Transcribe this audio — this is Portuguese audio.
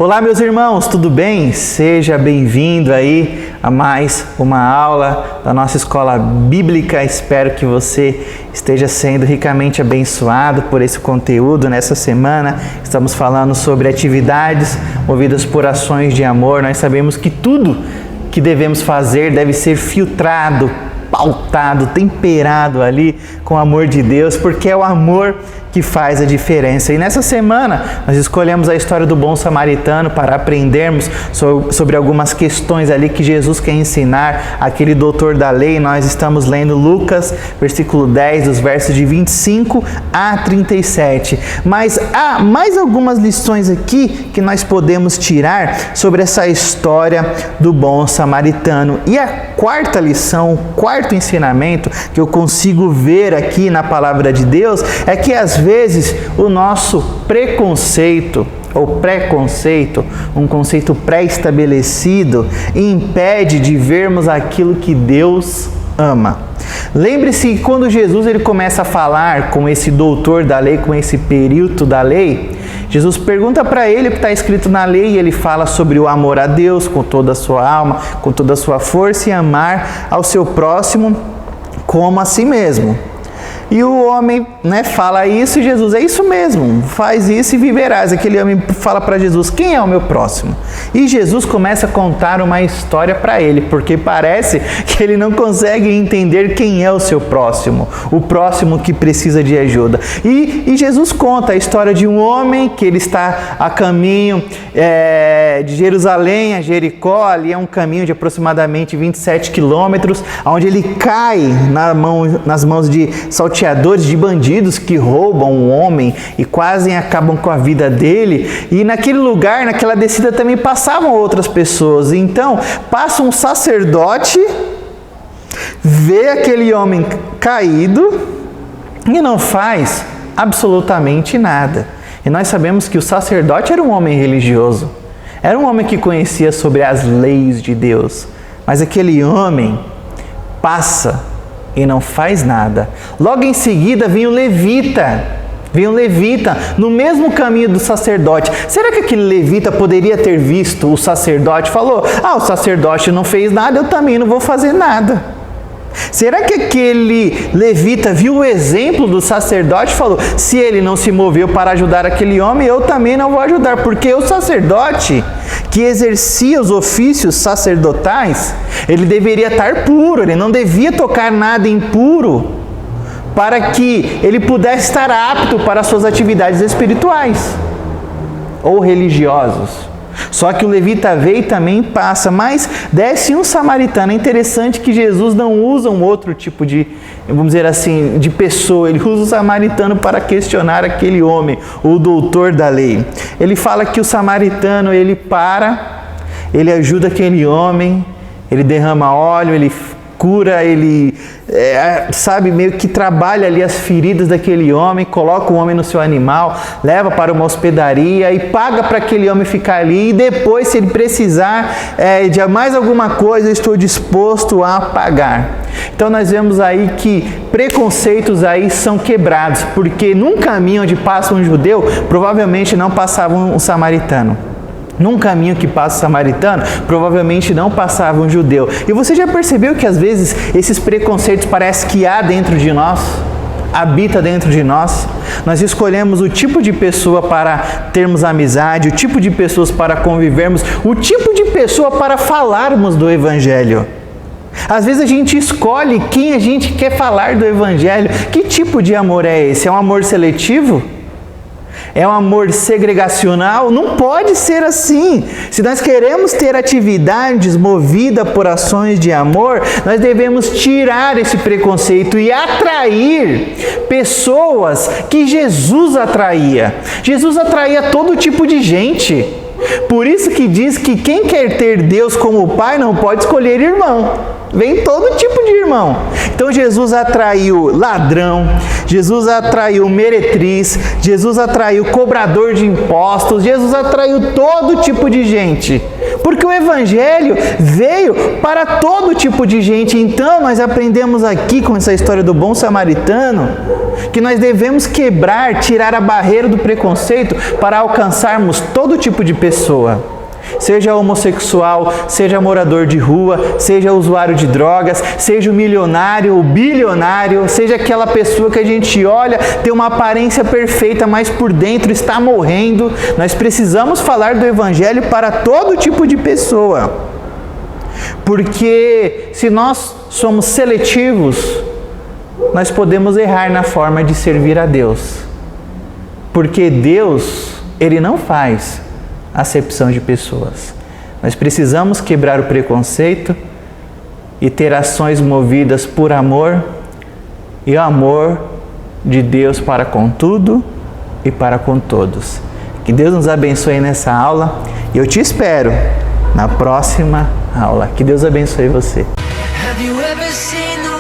Olá, meus irmãos, tudo bem? Seja bem-vindo aí a mais uma aula da nossa escola bíblica. Espero que você esteja sendo ricamente abençoado por esse conteúdo. Nessa semana estamos falando sobre atividades movidas por ações de amor. Nós sabemos que tudo que devemos fazer deve ser filtrado, pautado, temperado ali com o amor de Deus, porque é o amor que faz a diferença. E nessa semana nós escolhemos a história do bom samaritano para aprendermos sobre algumas questões ali que Jesus quer ensinar aquele doutor da lei. Nós estamos lendo Lucas, versículo 10, dos versos de 25 a 37. Mas há mais algumas lições aqui que nós podemos tirar sobre essa história do bom samaritano. E a quarta lição, o quarto ensinamento que eu consigo ver aqui na palavra de Deus é que às vezes o nosso preconceito ou preconceito, um conceito pré-estabelecido, impede de vermos aquilo que Deus ama. Lembre-se que quando Jesus ele começa a falar com esse doutor da lei, com esse perito da lei, Jesus pergunta para ele o que está escrito na lei e ele fala sobre o amor a Deus com toda a sua alma, com toda a sua força e amar ao seu próximo como a si mesmo. E o homem, fala isso e Jesus, é isso mesmo, faz isso e viverás. Aquele homem fala para Jesus, quem é o meu próximo? E Jesus começa a contar uma história para ele, porque parece que ele não consegue entender quem é o seu próximo, o próximo que precisa de ajuda. E Jesus conta a história de um homem que ele está a caminho de Jerusalém a Jericó, ali é um caminho de aproximadamente 27 quilômetros, onde ele cai nas mãos de salteadores, de bandidos que roubam um homem e quase acabam com a vida dele. E naquele lugar, naquela descida também passavam outras pessoas. Então passa um sacerdote, vê aquele homem caído e não faz absolutamente nada. E nós sabemos que o sacerdote era um homem religioso, era um homem que conhecia sobre as leis de Deus, mas aquele homem passa e não faz nada. Logo em seguida vem o levita, no mesmo caminho do sacerdote. Será que aquele levita poderia ter visto o sacerdote? Falou, o sacerdote não fez nada, eu também não vou fazer nada. Será que aquele levita viu o exemplo do sacerdote e falou, se ele não se moveu para ajudar aquele homem, eu também não vou ajudar, porque o sacerdote que exercia os ofícios sacerdotais, ele deveria estar puro, ele não devia tocar nada impuro, para que ele pudesse estar apto para as suas atividades espirituais ou religiosas. Só que o levita veio e também passa, mas desce um samaritano. É interessante que Jesus não usa um outro tipo de, vamos dizer assim, de pessoa. Ele usa o samaritano para questionar aquele homem, o doutor da lei. Ele fala que o samaritano, ele para, ele ajuda aquele homem, ele derrama óleo, ele cura, ele meio que trabalha ali as feridas daquele homem, coloca o homem no seu animal, leva para uma hospedaria e paga para aquele homem ficar ali, e depois, se ele precisar de mais alguma coisa, eu estou disposto a pagar. Então nós vemos aí que preconceitos aí são quebrados, porque num caminho onde passa um judeu, provavelmente não passava um samaritano. Num caminho que passa o samaritano, provavelmente não passava um judeu. E você já percebeu que às vezes esses preconceitos parece que há dentro de nós? Habita dentro de nós? Nós escolhemos o tipo de pessoa para termos amizade, o tipo de pessoas para convivermos, o tipo de pessoa para falarmos do Evangelho. Às vezes a gente escolhe quem a gente quer falar do Evangelho. Que tipo de amor é esse? É um amor seletivo? É um amor segregacional? Não pode ser assim. Se nós queremos ter atividades movidas por ações de amor, nós devemos tirar esse preconceito e atrair pessoas que Jesus atraía. Jesus atraía todo tipo de gente. Por isso que diz que quem quer ter Deus como Pai não pode escolher irmão. Vem todo tipo de irmão. Então Jesus atraiu ladrão, Jesus atraiu meretriz, Jesus atraiu cobrador de impostos, Jesus atraiu todo tipo de gente. Porque o Evangelho veio para todo tipo de gente. Então, nós aprendemos aqui com essa história do bom samaritano que nós devemos quebrar, tirar a barreira do preconceito para alcançarmos todo tipo de pessoa. Seja homossexual, seja morador de rua, seja usuário de drogas, seja o milionário, o bilionário, seja aquela pessoa que a gente olha, tem uma aparência perfeita, mas por dentro está morrendo. Nós precisamos falar do Evangelho para todo tipo de pessoa. Porque se nós somos seletivos, nós podemos errar na forma de servir a Deus. Porque Deus, Ele não faz acepção de pessoas. Nós precisamos quebrar o preconceito e ter ações movidas por amor e o amor de Deus para com tudo e para com todos. Que Deus nos abençoe nessa aula e eu te espero na próxima aula. Que Deus abençoe você. Have you ever seen the